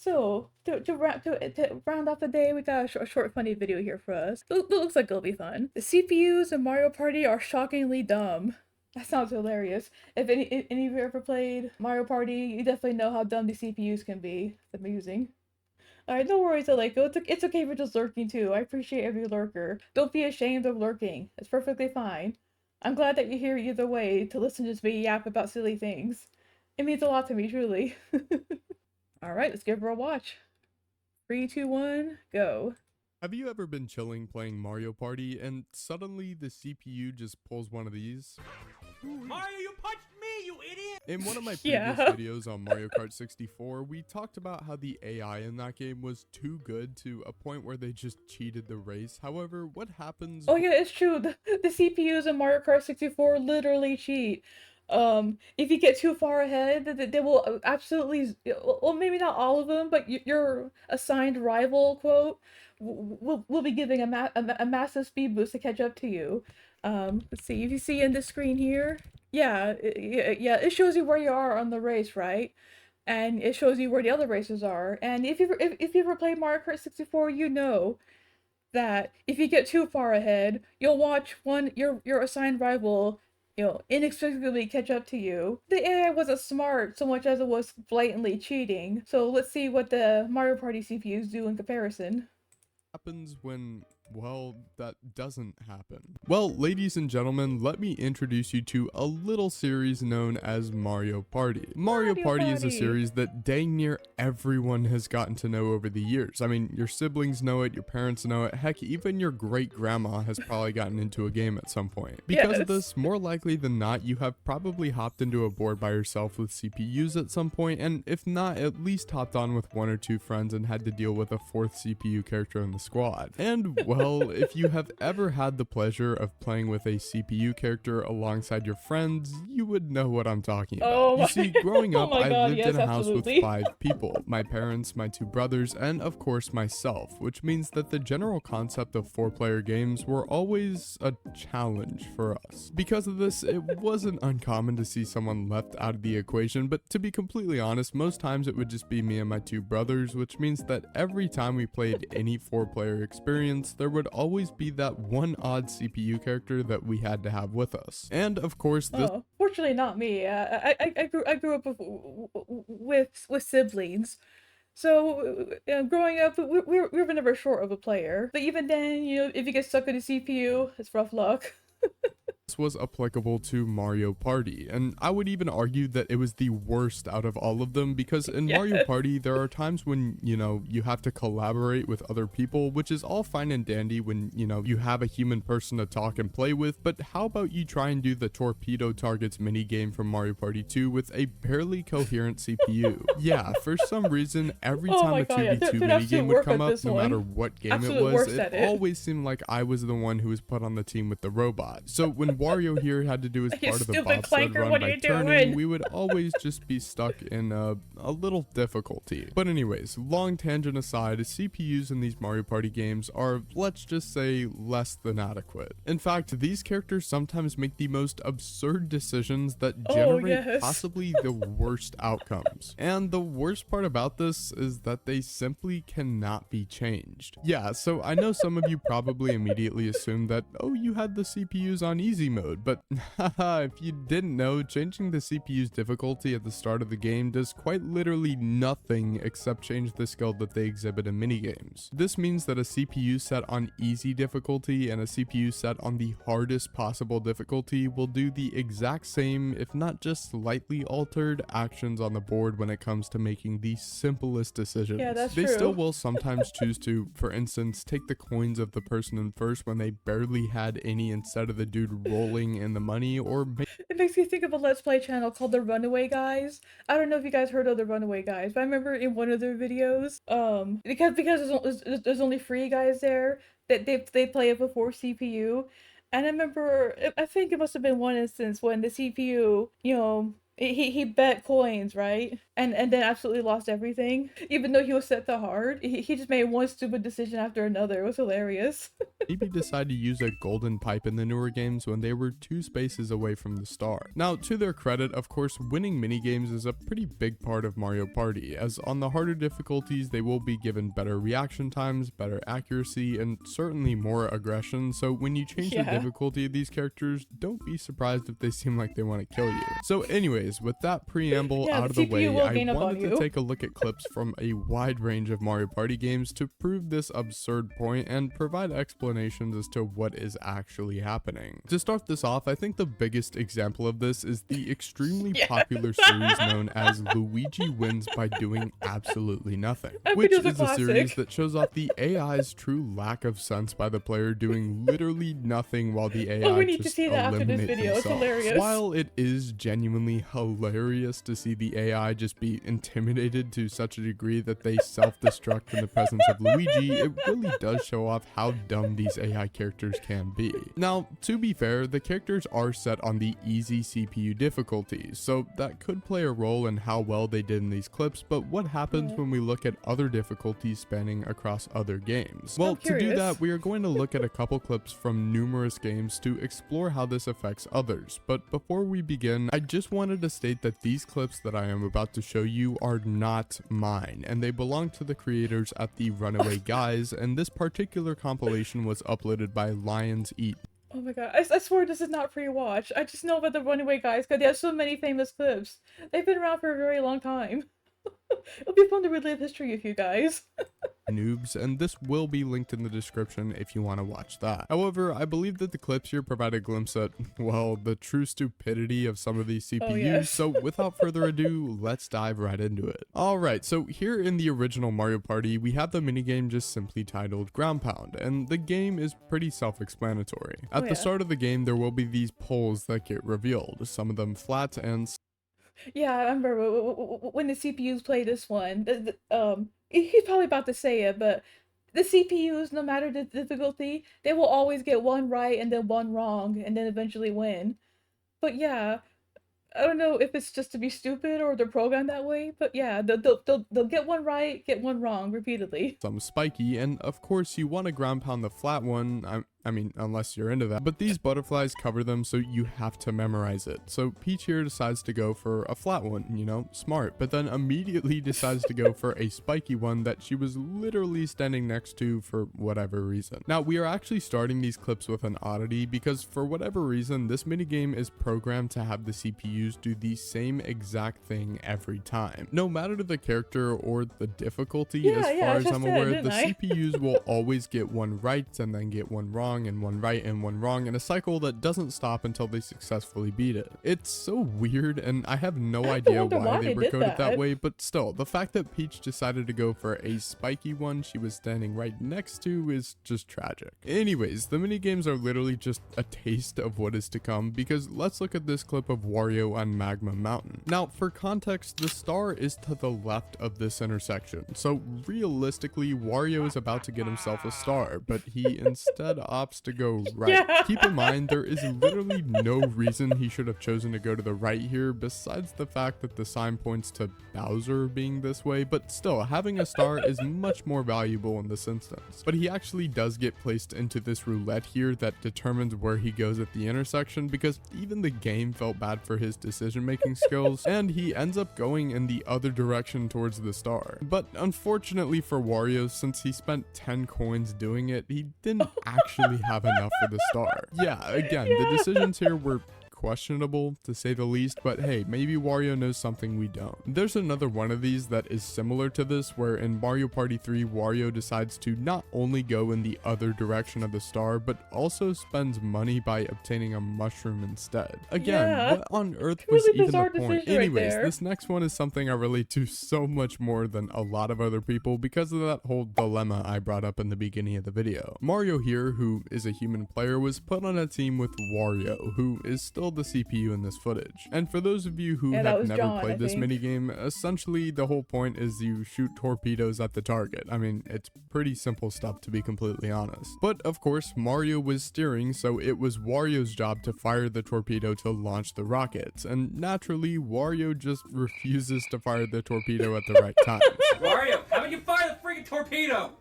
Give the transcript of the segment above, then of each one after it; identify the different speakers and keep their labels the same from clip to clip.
Speaker 1: So, to round off the day, we got a short, funny video here for us. It looks like it'll be fun. The CPUs in Mario Party are shockingly dumb. That sounds hilarious. If any of you ever played Mario Party, you definitely know how dumb the CPUs can be. It's amusing. Alright, no worries, Aleko. It's okay for just lurking too. I appreciate every lurker. Don't be ashamed of lurking. It's perfectly fine. I'm glad that you're here either way to listen to me yap about silly things. It means a lot to me, truly. Alright, let's give her a watch. 3, 2, 1, go.
Speaker 2: Have you ever been chilling playing Mario Party and suddenly the CPU just pulls one of these?
Speaker 3: Mario, you punched me, you idiot!
Speaker 2: In one of my previous
Speaker 1: Yeah.
Speaker 2: videos on Mario Kart 64, we talked about how the AI in that game was too good to a point where they just cheated the race. However, what happens—
Speaker 1: Oh yeah, it's true. The CPUs in Mario Kart 64 literally cheat. If you get too far ahead, they will absolutely, well, maybe not all of them, but your assigned rival, quote, will be giving a massive speed boost to catch up to you. Let's see, if you see in the screen here, yeah, yeah, it shows you where you are on the race, right? And it shows you where the other races are. And if you ever played Mario Kart 64, you know that if you get too far ahead, you'll watch your assigned rival, inexplicably catch up to you. The AI wasn't smart so much as it was blatantly cheating. So let's see what the Mario Party CPUs do in comparison.
Speaker 2: happens when, well, that doesn't happen? Well, ladies and gentlemen, let me introduce you to a little series known as Mario Party. Mario Party is a series that dang near everyone has gotten to know over the years. I mean, your siblings know it, your parents know it, heck, even your great-grandma has probably gotten into a game at some point. Because of this, more likely than not, you have probably hopped into a board by yourself with CPUs at some point, and if not, at least hopped on with one or two friends and had to deal with a fourth CPU character in the squad. And, well, if you have ever had the pleasure of playing with a CPU character alongside your friends, you would know what I'm talking about. You see, growing up, I lived in a house with 5 people. My parents, my 2 brothers, and of course myself, which means that the general concept of 4-player games were always a challenge for us. Because of this, it wasn't uncommon to see someone left out of the equation, but to be completely honest, most times it would just be me and my 2 brothers, which means that every time we played any 4-player experience, there would always be that one odd CPU character that we had to have with us. And of course, this—
Speaker 1: fortunately not me. I grew up with siblings. So, growing up, we were never short of a player. But even then, if you get stuck with a CPU, it's rough luck.
Speaker 2: This was applicable to Mario Party, and I would even argue that it was the worst out of all of them, because in Mario Party there are times when, you have to collaborate with other people, which is all fine and dandy when, you have a human person to talk and play with, but how about you try and do the torpedo targets minigame from Mario Party 2 with a barely coherent CPU? Yeah, for some reason, every time a 2v2 minigame would come up, no matter what game it was, it always seemed like I was the one who was put on the team with the robot. So when Wario here had to do his part of the bobsled run by turning, we would always just be stuck in a little difficulty. But anyways, long tangent aside, CPUs in these Mario Party games are, let's just say, less than adequate. In fact, these characters sometimes make the most absurd decisions that generate possibly the worst outcomes. And the worst part about this is that they simply cannot be changed. Yeah, so I know some of you probably immediately assumed that, oh, you had the CPUs on easy mode, but haha, if you didn't know, changing the CPU's difficulty at the start of the game does quite literally nothing except change the skill that they exhibit in minigames. This means that a CPU set on easy difficulty and a CPU set on the hardest possible difficulty will do the exact same, if not just slightly altered, actions on the board when it comes to making the simplest decisions.
Speaker 1: Yeah, that's
Speaker 2: they
Speaker 1: true.
Speaker 2: still will sometimes choose to, for instance, take the coins of the person in first when they barely had any instead of the dude rolling in the money, or
Speaker 1: it makes me think of a Let's Play channel called The Runaway Guys. I don't know if you guys heard of The Runaway Guys, but I remember in one of their videos, because there's only 3 guys there, that they play it before CPU, and I remember, I think it must have been one instance when the CPU, He bet coins, right? And then absolutely lost everything. Even though he was set that hard, he just made one stupid decision after another. It was hilarious.
Speaker 2: Maybe decide to use a golden pipe in the newer games when they were 2 spaces away from the star. Now, to their credit, of course, winning minigames is a pretty big part of Mario Party, as on the harder difficulties, they will be given better reaction times, better accuracy, and certainly more aggression, so when you change the difficulty of these characters, don't be surprised if they seem like they want to kill you. So anyways, with that preamble out of the way, I wanted to take a look at clips from a wide range of Mario Party games to prove this absurd point and provide explanations as to what is actually happening. To start this off, I think the biggest example of this is the extremely popular series known as Luigi Wins by Doing Absolutely Nothing, which is a series that shows off the AI's true lack of sense by the player doing literally nothing while the AI just eliminate themselves. While it is genuinely hilarious to see the AI just be intimidated to such a degree that they self-destruct in the presence of Luigi, it really does show off how dumb these AI characters can be. Now, to be fair, the characters are set on the easy CPU difficulty, so that could play a role in how well they did in these clips, but what happens when we look at other difficulties spanning across other games? Well, to do that, we are going to look at a couple clips from numerous games to explore how this affects others, but before we begin, I just wanted to state that these clips that I am about to show you are not mine, and they belong to the creators at the Runaway Guys, and this particular compilation was uploaded by Lions Eat.
Speaker 1: Oh my god, I swear this is not pre-watch. I just know about the Runaway Guys because they have so many famous clips. They've been around for a very long time. It'll be fun to relive history with you guys.
Speaker 2: Noobs, and this will be linked in the description if you want to watch that. However, I believe that the clips here provide a glimpse at, well, the true stupidity of some of these CPUs, so without further ado, let's dive right into it. Alright, so here in the original Mario Party, we have the minigame just simply titled Ground Pound, and the game is pretty self-explanatory. At the start of the game, there will be these poles that get revealed, some of them flat and
Speaker 1: yeah, I remember when the CPUs play this one. He's probably about to say it, but the CPUs, no matter the difficulty, they will always get one right and then one wrong, and then eventually win. But yeah, I don't know if it's just to be stupid or they're programmed that way, but yeah, they'll get one right, get one wrong repeatedly.
Speaker 2: some spiky, and of course you want to ground pound the flat one. I mean, unless you're into that. But these butterflies cover them, so you have to memorize it. So Peach here decides to go for a flat one, you know, smart, but then immediately decides to go for a spiky one that she was literally standing next to for whatever reason. Now, we are actually starting these clips with an oddity because for whatever reason, this minigame is programmed to have the CPUs do the same exact thing every time. No matter the character or the difficulty, as far as I'm aware, the CPUs will always get one right and then get one wrong and one right and one wrong in a cycle that doesn't stop until they successfully beat it. It's so weird, and I have no idea why they were coded that way, but still, the fact that Peach decided to go for a spiky one she was standing right next to is just tragic. Anyways, the minigames are literally just a taste of what is to come, because let's look at this clip of Wario on Magma Mountain. Now, for context, the star is to the left of this intersection, so realistically, Wario is about to get himself a star, but he instead opts to go right. Keep in mind, there is literally no reason he should have chosen to go to the right here, besides the fact that the sign points to Bowser being this way, but still, having a star is much more valuable in this instance. But he actually does get placed into this roulette here that determines where he goes at the intersection, because even the game felt bad for his decision-making skills, and he ends up going in the other direction towards the star. But unfortunately for Wario, since he spent 10 coins doing it, he didn't actually have enough for the star. Yeah, again, the decisions here were questionable to say the least, but hey, maybe Wario knows something we don't. There's another one of these that is similar to this, where in Mario Party 3, Wario decides to not only go in the other direction of the star, but also spends money by obtaining a mushroom instead. Again, what on earth was even the point? Anyways, this next one is something I relate to so much more than a lot of other people because of that whole dilemma I brought up in the beginning of the video. Mario here, who is a human player, was put on a team with Wario, who is still control the CPU in this footage. And for those of you who
Speaker 1: Yeah, that
Speaker 2: have
Speaker 1: was
Speaker 2: never
Speaker 1: John, I
Speaker 2: played this
Speaker 1: think.
Speaker 2: minigame, essentially the whole point is you shoot torpedoes at the target. I mean, it's pretty simple stuff to be completely honest. But of course, Mario was steering, so it was Wario's job to fire the torpedo to launch the rockets. And naturally, Wario just refuses to fire the torpedo at the right times.
Speaker 3: Wario, how about you fire the freaking torpedo?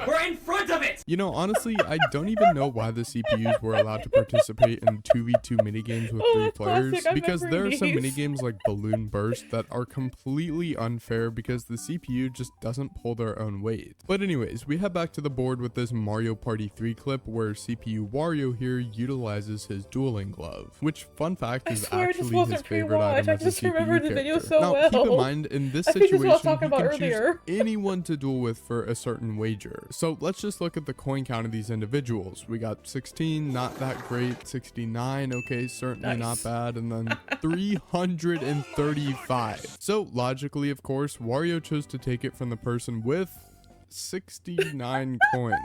Speaker 3: We're in front of it!
Speaker 2: You know, honestly, I don't even know why the CPUs were allowed to participate in 2v2 minigames with 3
Speaker 1: that's
Speaker 2: players,
Speaker 1: classic. I
Speaker 2: because there are
Speaker 1: remember
Speaker 2: some
Speaker 1: these.
Speaker 2: minigames like Balloon Burst that are completely unfair because the CPU just doesn't pull their own weight. But anyways, we head back to the board with this Mario Party 3 clip where CPU Wario here utilizes his dueling glove, which, fun fact, is
Speaker 1: swear this
Speaker 2: actually his
Speaker 1: wasn't
Speaker 2: favorite
Speaker 1: pre-watched.
Speaker 2: item
Speaker 1: I
Speaker 2: as a
Speaker 1: just
Speaker 2: CPU
Speaker 1: remembered the video
Speaker 2: character.
Speaker 1: so
Speaker 2: Now,
Speaker 1: well.
Speaker 2: keep in mind, in this
Speaker 1: I think this is what I was
Speaker 2: situation,
Speaker 1: talking
Speaker 2: he
Speaker 1: about
Speaker 2: can
Speaker 1: earlier.
Speaker 2: choose anyone to duel with for a certain wager. So let's just look at the coin count of these individuals. We got 16, not that great. 69, okay, certainly not
Speaker 1: Nice.
Speaker 2: bad. And then 335. So logically, of course, Wario chose to take it from the person with 69 coins.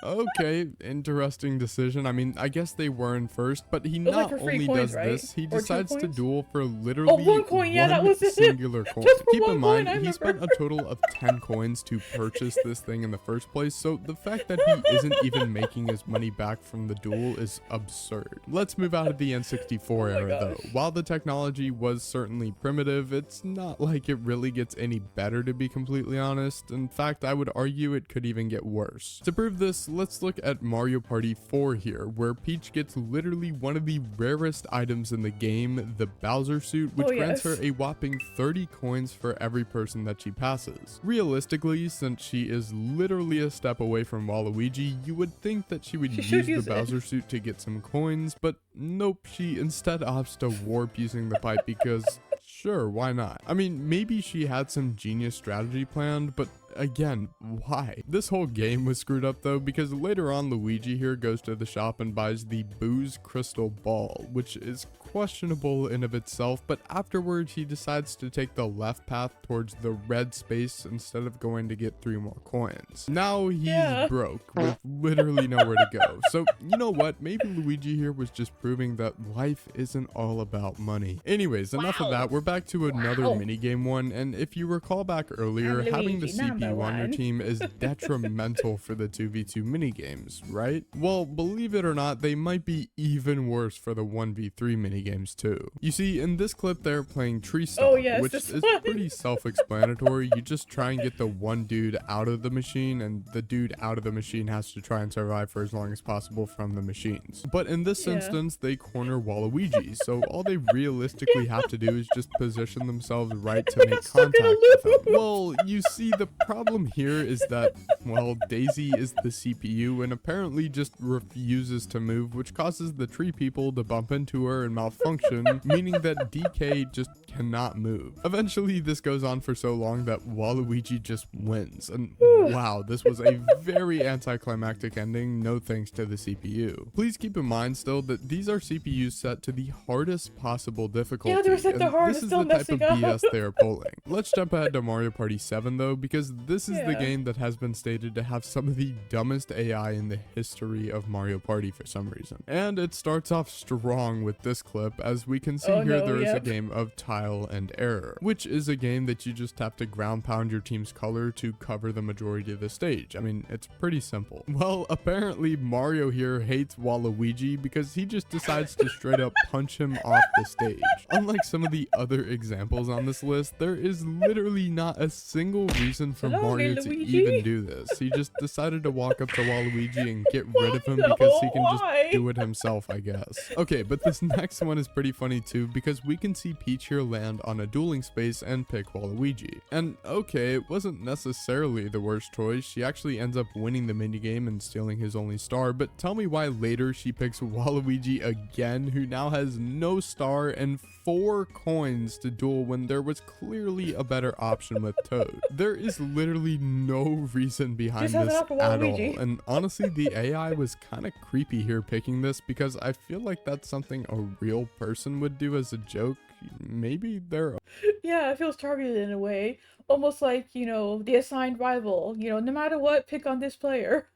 Speaker 2: Okay, interesting decision. I mean, I guess they were in first, but he
Speaker 1: was like
Speaker 2: not
Speaker 1: for free
Speaker 2: only
Speaker 1: coins,
Speaker 2: does
Speaker 1: right?
Speaker 2: this, he
Speaker 1: Or 2
Speaker 2: decides to
Speaker 1: coins?
Speaker 2: duel for literally
Speaker 1: 1 coin, yeah, that
Speaker 2: one
Speaker 1: was it.
Speaker 2: singular coin.
Speaker 1: Just for
Speaker 2: Keep
Speaker 1: 1
Speaker 2: in
Speaker 1: coin,
Speaker 2: mind,
Speaker 1: I
Speaker 2: he
Speaker 1: remember.
Speaker 2: spent a total of 10 coins to purchase this thing in the first place, so the fact that he isn't even making his money back from the duel is absurd. Let's move out of the N64
Speaker 1: Oh my
Speaker 2: era though.
Speaker 1: gosh.
Speaker 2: While the technology was certainly primitive, it's not like it really gets any better, to be completely honest. In fact, I would argue it could even get worse. To prove this, let's look at Mario Party 4 here, where Peach gets literally one of the rarest items in the game, the Bowser suit, which
Speaker 1: Oh,
Speaker 2: grants
Speaker 1: yes.
Speaker 2: her a whopping 30 coins for every person that she passes. Realistically, since she is literally a step away from Waluigi, you would think that she would
Speaker 1: She should
Speaker 2: use
Speaker 1: use
Speaker 2: the
Speaker 1: it.
Speaker 2: Bowser suit to get some coins, but nope, she instead opts to warp using the pipe because sure, why not? I mean, maybe she had some genius strategy planned, but again, why? This whole game was screwed up though, because later on Luigi here goes to the shop and buys the Booze Crystal Ball, which is questionable in of itself, but afterwards he decides to take the left path towards the red space instead of going to get 3 more coins. Now he's
Speaker 1: Yeah.
Speaker 2: broke with literally nowhere to go. So you know what? Maybe Luigi here was just proving that life isn't all about money. Anyways, enough of that. We're back to another
Speaker 1: Wow.
Speaker 2: minigame one, and if you recall back earlier,
Speaker 1: I'm
Speaker 2: having the
Speaker 1: Luigi, number
Speaker 2: CPU on your
Speaker 1: one.
Speaker 2: team is detrimental for the 2v2 minigames, right? Well, believe it or not, they might be even worse for the 1v3 minigames too. You see, in this clip they're playing Tree Stomp,
Speaker 1: Oh, yes,
Speaker 2: which
Speaker 1: this
Speaker 2: is
Speaker 1: one.
Speaker 2: pretty self-explanatory. You just try and get the one dude out of the machine, and the dude out of the machine has to try and survive for as long as possible from the machines. But in this
Speaker 1: Yeah.
Speaker 2: instance, they corner Waluigi, so all they realistically have to do is just position themselves right to make
Speaker 1: got stuck in a
Speaker 2: contact with him.
Speaker 1: loop.
Speaker 2: Well, you see, the problem here is that, well, Daisy is the CPU and apparently just refuses to move, which causes the tree people to bump into her and malfunction, meaning that DK just cannot move. Eventually, this goes on for so long that Waluigi just wins, and wow, this was a very anticlimactic ending, no thanks to the CPU. Please keep in mind still that these are CPUs set to the hardest possible difficulty,
Speaker 1: Yeah, they were set to
Speaker 2: and
Speaker 1: hard,
Speaker 2: this
Speaker 1: it's
Speaker 2: is
Speaker 1: still
Speaker 2: the type of
Speaker 1: messing up.
Speaker 2: BS they are pulling. Let's jump ahead to Mario Party 7 though, because this is the
Speaker 1: Yeah.
Speaker 2: game that has been stated to have some of the dumbest AI in the history of Mario Party for some reason. And it starts off strong with this clip. As we can see
Speaker 1: Oh,
Speaker 2: here,
Speaker 1: no,
Speaker 2: there is a
Speaker 1: yep.
Speaker 2: game of Tile and Error, which is a game that you just have to ground pound your team's color to cover the majority of the stage. I mean, it's pretty simple. Well, apparently Mario here hates Waluigi because he just decides to straight up punch him off the stage. Unlike some of the other examples on this list, there is literally not a single reason for
Speaker 1: Hello,
Speaker 2: Mario to
Speaker 1: Luigi.
Speaker 2: even do this. He just decided to walk up to Waluigi and get rid of him because he can just
Speaker 1: Why?
Speaker 2: do it himself, I guess. Okay, but this next one is pretty funny too, because we can see Peach here land on a dueling space and pick Waluigi. And okay, it wasn't necessarily the worst choice. She actually ends up winning the minigame and stealing his only star, but tell me why later she picks Waluigi again, who now has no star and 4 coins to duel when there was clearly a better option with Toad. There is literally no reason behind
Speaker 1: Just have it
Speaker 2: this
Speaker 1: after
Speaker 2: at all,
Speaker 1: Waluigi.
Speaker 2: and honestly the AI was kind of creepy here picking this, because I feel like that's something a real person would do as a joke. Maybe they're
Speaker 1: Yeah, it feels targeted in a way. Almost like, the assigned rival. No matter what, pick on this player.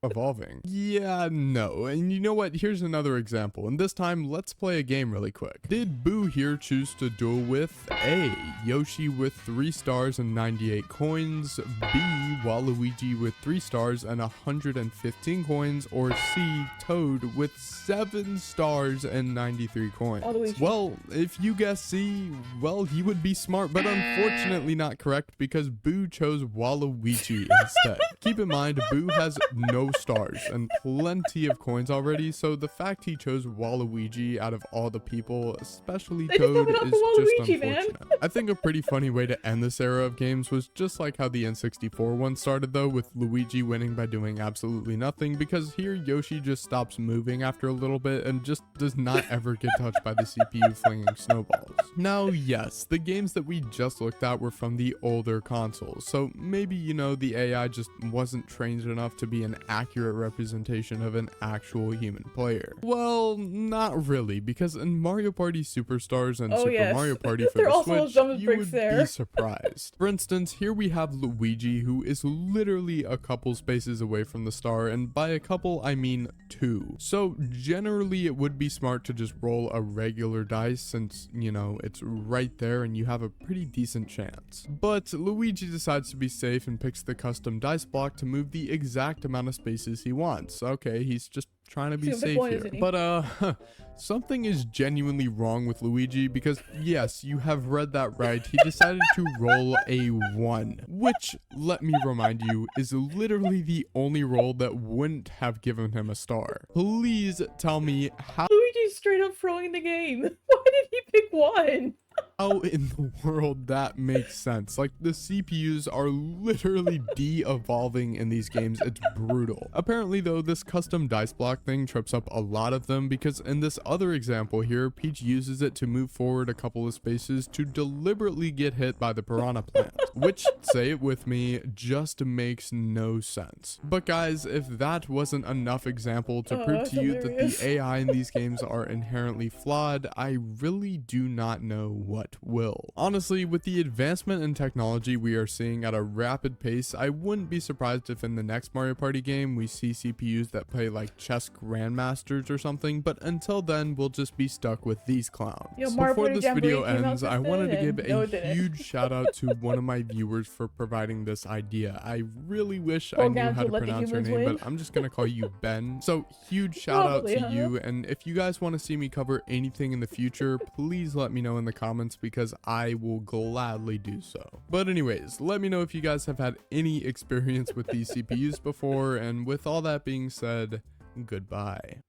Speaker 2: evolving. Yeah, no. And you know what? Here's another example. And this time, let's play a game really quick. Did Boo here choose to duel with A, Yoshi with 3 stars and 98 coins, B, Waluigi with 3 stars and 115 coins, or C, Toad with 7 stars and 93 coins?
Speaker 1: Waluigi.
Speaker 2: Well, if you guess C, well, he would be smart, but unfortunately not correct because Boo chose Waluigi instead. Keep in mind, Boo has no stars and plenty of coins already, so the fact he chose Waluigi out of all the people, especially Toad, is just unfortunate. I think a pretty funny way to end this era of games was just like how the N64 one started though, with Luigi winning by doing absolutely nothing, because here Yoshi just stops moving after a little bit and just does not ever get touched by the CPU flinging snowballs. Now yes, the games that we just looked at were from the older consoles, so maybe, you know, the AI just wasn't trained enough to be an accurate representation of an actual human player. Well, not really, because in Mario Party Superstars and Super Mario Party for the Switch, you would be surprised. For instance, here we have Luigi, who is literally a couple spaces away from the star, and by a couple, I mean 2. So generally, it would be smart to just roll a regular dice since, you know, it's right there and you have a pretty decent chance. But Luigi decides to be safe and picks the custom dice block to move the exact amount of spaces he wants. Okay, he's just trying to be safe here. But something is genuinely wrong with Luigi because yes, you have read that right. He decided to roll a 1, which, let me remind you, is literally the only roll that wouldn't have given him a star. Please tell me how
Speaker 1: Luigi's straight up throwing the game. Why did he pick 1?
Speaker 2: How in the world that makes sense? Like, the CPUs are literally de-evolving in these games. It's brutal. Apparently though, this custom dice block thing trips up a lot of them because in this other example here, Peach uses it to move forward a couple of spaces to deliberately get hit by the piranha plant, which, say it with me, just makes no sense. But guys, if that wasn't enough example to prove to you that the AI in these games are inherently flawed, I really do not know what will. Honestly, with the advancement in technology we are seeing at a rapid pace, I wouldn't be surprised if in the next Mario Party game we see CPUs that play like chess grandmasters or something, but until then we'll just be stuck with these clowns. Before this video ends, I wanted to give a huge shout out to one of my viewers for providing this idea. I really wish I knew how to pronounce her name, but I'm just gonna call you Ben. So huge shout out to you, and if you guys want to see me cover anything in the future, please let me know in the comments because I will gladly do so. But anyways, let me know if you guys have had any experience with these CPUs before, and with all that being said, goodbye.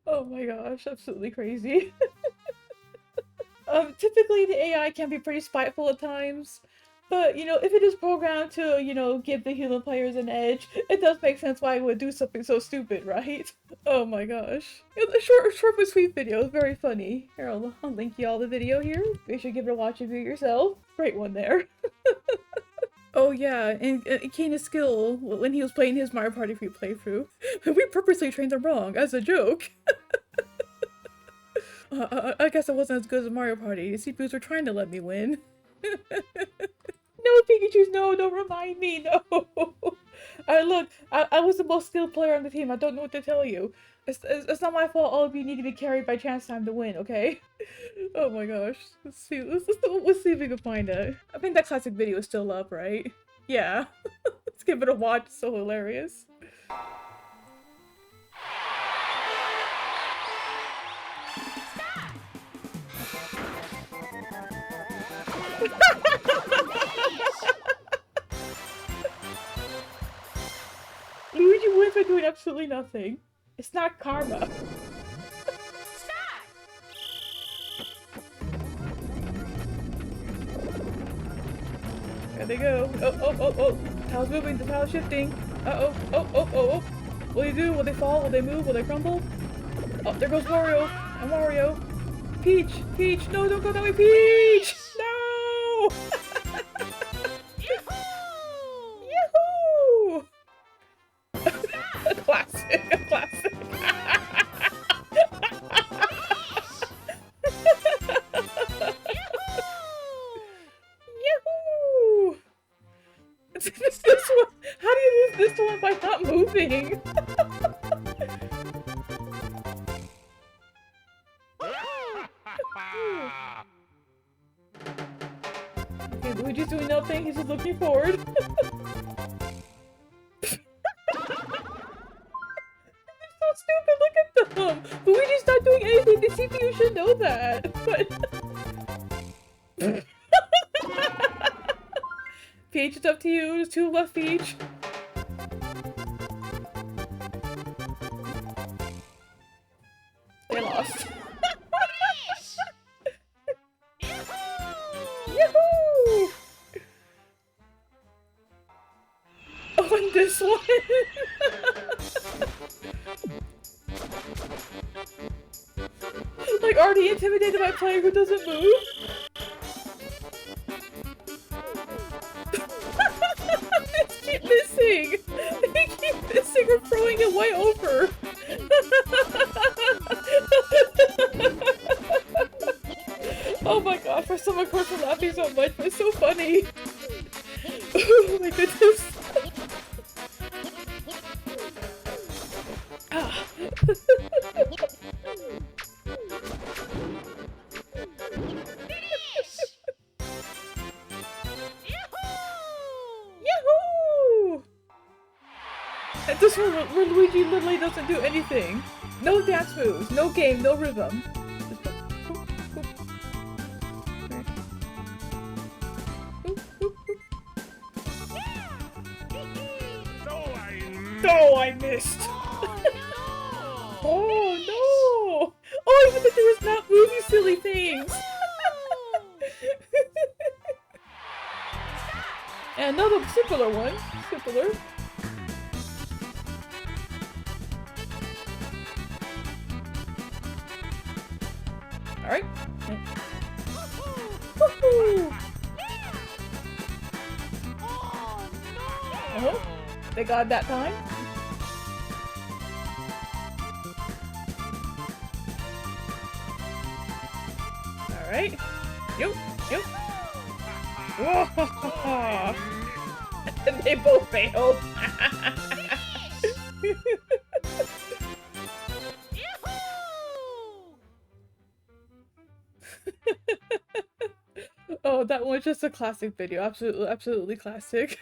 Speaker 1: Oh my gosh, absolutely crazy. Typically the AI can be pretty spiteful at times, but, you know, if it is programmed to, you know, give the human players an edge, it does make sense why it would do something so stupid, right? Oh my gosh. The short but sweet video is very funny. Here, I'll link you all the video here. You should give it a watch and view yourself. Great one there. Oh yeah, and Kana's skill when he was playing his Mario Party free playthrough. We purposely trained him wrong, as a joke. I guess I wasn't as good as Mario Party. The CPUs were trying to let me win. No, Pikachu's, no, don't remind me, no. Look, I was the most skilled player on the team. I don't know what to tell you. It's not my fault all of you need to be carried by chance time to win, okay? Oh my gosh. Let's see if we can find it. I think that classic video is still up, right? Yeah. Let's give it a watch. It's so hilarious. Luigi wins by doing absolutely nothing. It's not karma. There they go. Oh. The tile's moving, the tile's shifting. Oh. Will they do? Will they fall? Will they move? Will they crumble? Oh, there goes Mario. And Mario. Peach! No, don't go that way, Peach! No! Yahoo! A classic. Yahoo! kills this one by not moving. Okay, Luigi's doing nothing, he's just looking forward. So stupid, look at them! Luigi's not doing anything, the CPU should know that, but... Peach, it's up to you, there's 2 left, Peach. They lost. Yahoo! Oh, and this one! Like, already intimidated by a player who doesn't move? They keep missing! They keep missing or throwing it way over! Oh my god, first time I've heard laughing so much, but it's so funny! Oh my goodness! Ah. Yahoo! And this one where Luigi literally doesn't do anything. No dance moves, no game, no rhythm. No, I missed. Oh no! Oh, even if there was not movie silly things. And another simpler one. Simpler. Alright. Woohoo! Oh, they got it that time. Alright. Yup, yup. And they both failed. Oh, that was just a classic video. Absolutely, absolutely classic.